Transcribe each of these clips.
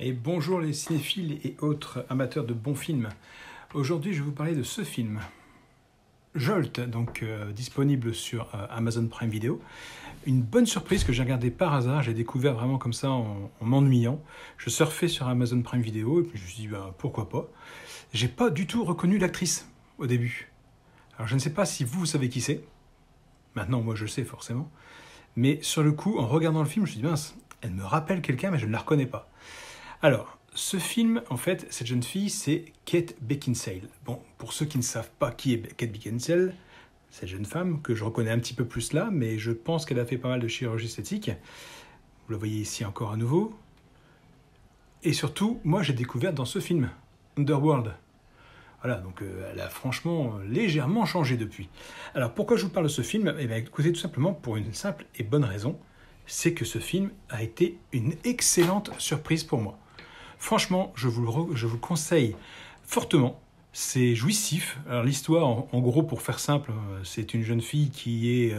Et bonjour les cinéphiles et autres amateurs de bons films. Aujourd'hui, je vais vous parler de ce film, Jolt, disponible sur Amazon Prime Video. Une bonne surprise que j'ai regardé par hasard, j'ai découvert vraiment comme ça en m'ennuyant. Je surfais sur Amazon Prime Video et puis je me suis dit pourquoi pas. J'ai pas du tout reconnu l'actrice au début. Alors je ne sais pas si vous savez qui c'est. Maintenant, moi je le sais forcément. Mais sur le coup, en regardant le film, je me suis dit mince, elle me rappelle quelqu'un mais je ne la reconnais pas. Alors, ce film, en fait, cette jeune fille, c'est Kate Beckinsale. Bon, pour ceux qui ne savent pas qui est Kate Beckinsale, cette jeune femme, que je reconnais un petit peu plus là, mais je pense qu'elle a fait pas mal de chirurgie esthétique. Vous la voyez ici encore à nouveau. Et surtout, moi, j'ai découvert dans ce film, Underworld. Voilà, donc elle a franchement légèrement changé depuis. Alors, pourquoi je vous parle de ce film? Eh bien, écoutez, tout simplement pour une simple et bonne raison, c'est que ce film a été une excellente surprise pour moi. Franchement, je vous le conseille fortement. C'est jouissif. Alors l'histoire, en gros, pour faire simple, c'est une jeune fille qui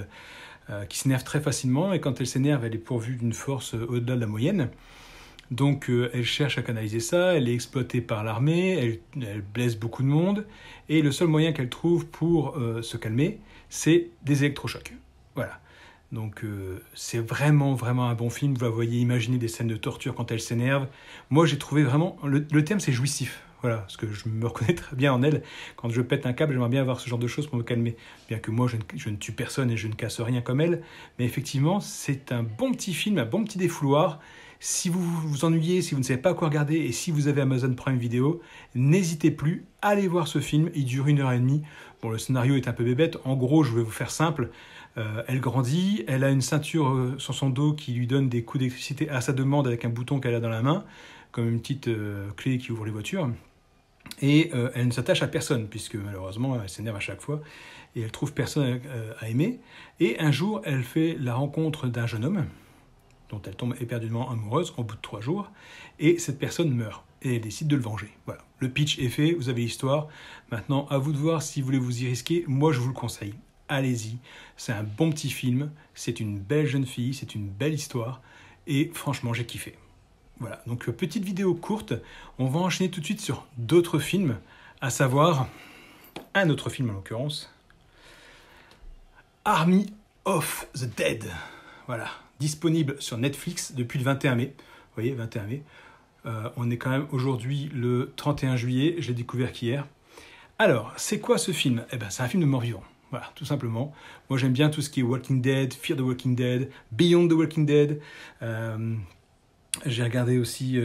s'énerve très facilement et quand elle s'énerve, elle est pourvue d'une force au-delà de la moyenne. Donc elle cherche à canaliser ça, elle est exploitée par l'armée, elle blesse beaucoup de monde et le seul moyen qu'elle trouve pour se calmer, c'est des électrochocs. Voilà. Donc c'est vraiment un bon film. Vous la voyez imaginer des scènes de torture quand elle s'énerve. Moi j'ai trouvé vraiment, le thème c'est jouissif, voilà, parce que je me reconnais très bien en elle. Quand je pète un câble, j'aimerais bien avoir ce genre de choses pour me calmer. Bien que moi je ne tue personne et je ne casse rien comme elle, mais effectivement c'est un bon petit film, un bon petit défouloir. Si vous vous ennuyez, si vous ne savez pas quoi regarder et si vous avez Amazon Prime Video, n'hésitez plus, allez voir ce film, il dure 1h30. Bon, le scénario est un peu bébête, en gros je vais vous faire simple. Elle grandit, elle a une ceinture sur son dos qui lui donne des coups d'électricité à sa demande avec un bouton qu'elle a dans la main, comme une petite clé qui ouvre les voitures. Et elle ne s'attache à personne, puisque malheureusement elle s'énerve à chaque fois, et elle trouve personne à aimer. Et un jour, elle fait la rencontre d'un jeune homme, dont elle tombe éperdument amoureuse au bout de 3 jours, et cette personne meurt, et elle décide de le venger. Voilà, le pitch est fait, vous avez l'histoire. Maintenant, à vous de voir si vous voulez vous y risquer, moi je vous le conseille. Allez-y, c'est un bon petit film, c'est une belle jeune fille, c'est une belle histoire, et franchement j'ai kiffé. Voilà, donc petite vidéo courte, on va enchaîner tout de suite sur d'autres films, à savoir un autre film en l'occurrence, Army of the Dead, voilà, disponible sur Netflix depuis le 21 mai, vous voyez, 21 mai, on est quand même aujourd'hui le 31 juillet, je l'ai découvert qu'hier. Alors, c'est quoi ce film? Eh ben, c'est un film de mort-vivant. Voilà, tout simplement. Moi, j'aime bien tout ce qui est Walking Dead, Fear the Walking Dead, Beyond the Walking Dead. J'ai regardé aussi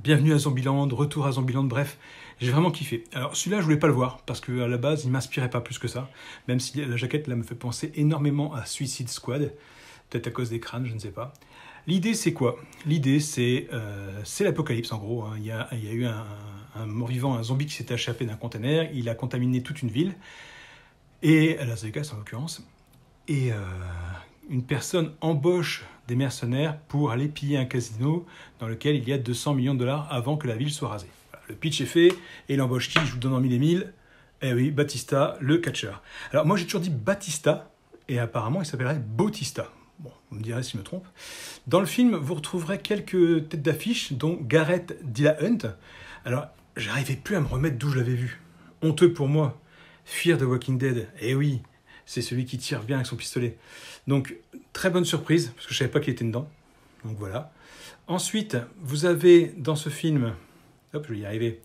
Bienvenue à Zombieland, Retour à Zombieland, bref, j'ai vraiment kiffé. Alors, celui-là, je voulais pas le voir, parce qu'à la base, il m'inspirait pas plus que ça, même si la jaquette, là, me fait penser énormément à Suicide Squad, peut-être à cause des crânes, je ne sais pas. L'idée, c'est quoi? L'idée, c'est l'apocalypse, en gros. Hein. Il y a eu un mort-vivant, un zombie qui s'est échappé d'un conteneur, il a contaminé toute une ville, et à Las Vegas en l'occurrence, et une personne embauche des mercenaires pour aller piller un casino dans lequel il y a 200 millions de dollars avant que la ville soit rasée. Voilà, le pitch est fait, et il embauche qui? Je vous le donne en mille et mille. Eh oui, Batista, le catcheur. Alors moi j'ai toujours dit Batista, et apparemment il s'appellerait Bautista. Bon, vous me direz si je me trompe. Dans le film, vous retrouverez quelques têtes d'affiche, dont Gareth Dillahunt. Alors, j'arrivais plus à me remettre d'où je l'avais vu. Honteux pour moi. Fear the Walking Dead, eh oui, c'est celui qui tire bien avec son pistolet. Donc, très bonne surprise, parce que je ne savais pas qu'il était dedans. Donc voilà. Ensuite, vous avez dans ce film, hop, je vais y arriver,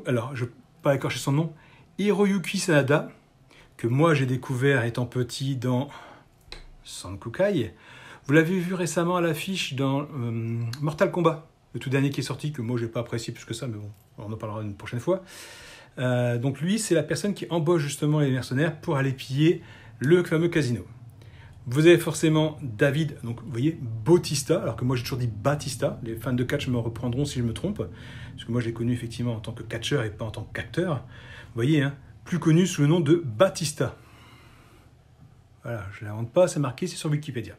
alors, je ne vais pas écorcher son nom, Hiroyuki Sanada, que moi j'ai découvert étant petit dans Sankukai. Vous l'avez vu récemment à l'affiche dans Mortal Kombat, le tout dernier qui est sorti, que moi j'ai pas apprécié plus que ça, mais bon, on en parlera une prochaine fois. Donc lui, c'est la personne qui embauche justement les mercenaires pour aller piller le fameux casino. Vous avez forcément David, donc vous voyez, Bautista, alors que moi j'ai toujours dit Batista. Les fans de catch me reprendront si je me trompe, parce que moi je l'ai connu effectivement en tant que catcheur et pas en tant qu'acteur. Vous voyez, hein, plus connu sous le nom de Batista. Voilà, je ne l'invente pas, c'est marqué, c'est sur Wikipédia.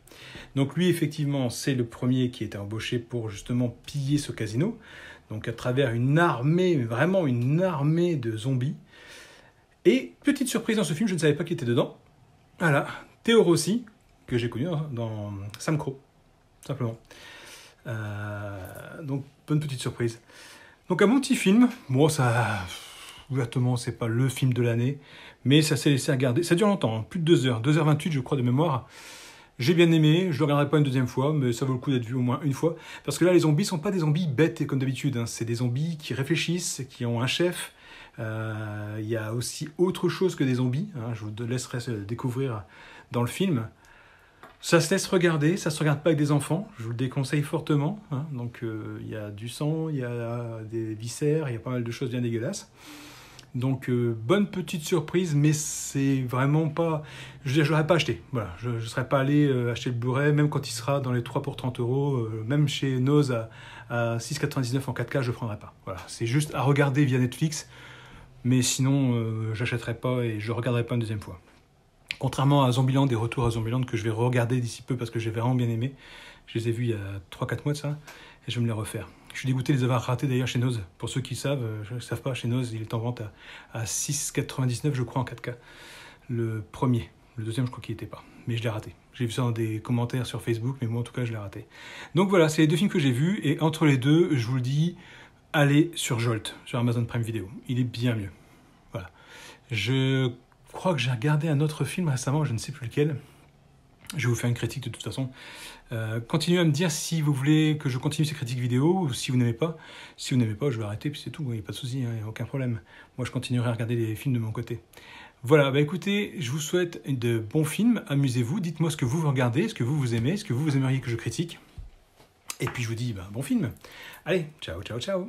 Donc lui, effectivement, c'est le premier qui était embauché pour justement piller ce casino. Donc à travers une armée, vraiment une armée de zombies. Et petite surprise dans ce film, je ne savais pas qu'il était dedans. Voilà, Théo Rossi, que j'ai connu dans Sam Crow, simplement. Donc, bonne petite surprise. Donc, un bon petit film. Bon, ça, ouvertement, c'est pas le film de l'année, mais ça s'est laissé regarder. Ça dure longtemps, hein, plus de 2 heures. 2h28, je crois, de mémoire. J'ai bien aimé, je ne le regarderai pas une deuxième fois, mais ça vaut le coup d'être vu au moins une fois. Parce que là, les zombies ne sont pas des zombies bêtes comme d'habitude, hein. C'est des zombies qui réfléchissent, qui ont un chef. Il y a aussi autre chose que des zombies, hein. Je vous laisserai découvrir dans le film. Ça se laisse regarder, ça ne se regarde pas avec des enfants, je vous le déconseille fortement, hein. Donc il y a du sang, il y a des viscères, il y a pas mal de choses bien dégueulasses. Donc, bonne petite surprise, mais c'est vraiment pas... Je veux dire, je l'aurais pas acheté. Voilà, je ne serais pas allé acheter le Blu-ray, même quand il sera dans les 3 pour 30 €, même chez Nose à 6,99 en 4K, je ne le prendrai pas. Voilà, c'est juste à regarder via Netflix, mais sinon, j'achèterai pas et je ne le regarderai pas une deuxième fois. Contrairement à Zombieland et Retour à Zombieland, que je vais re-regarder d'ici peu parce que j'ai vraiment bien aimé. Je les ai vus il y a 3-4 mois de ça, et je vais me les refaire. Je suis dégoûté de les avoir ratés d'ailleurs chez Nose. Pour ceux qui savent, je ne savent pas, chez Nose, il est en vente à 6,99 je crois en 4K. Le premier. Le deuxième, je crois qu'il n'y était pas. Mais je l'ai raté. J'ai vu ça dans des commentaires sur Facebook, mais moi en tout cas, je l'ai raté. Donc voilà, c'est les 2 films que j'ai vus. Et entre les deux, je vous le dis, allez sur Jolt, sur Amazon Prime Video. Il est bien mieux. Voilà. Je crois que j'ai regardé un autre film récemment, je ne sais plus lequel. Je vais vous faire une critique de toute façon. Continuez à me dire si vous voulez que je continue ces critiques vidéo ou si vous n'aimez pas. Si vous n'aimez pas, je vais arrêter, puis c'est tout, il n'y a pas de souci, il n'y a aucun problème. Moi, je continuerai à regarder les films de mon côté. Voilà, bah écoutez, je vous souhaite de bons films, amusez-vous, dites-moi ce que vous regardez, ce que vous aimez, ce que vous aimeriez que je critique. Et puis je vous dis, bon film. Allez, ciao, ciao, ciao.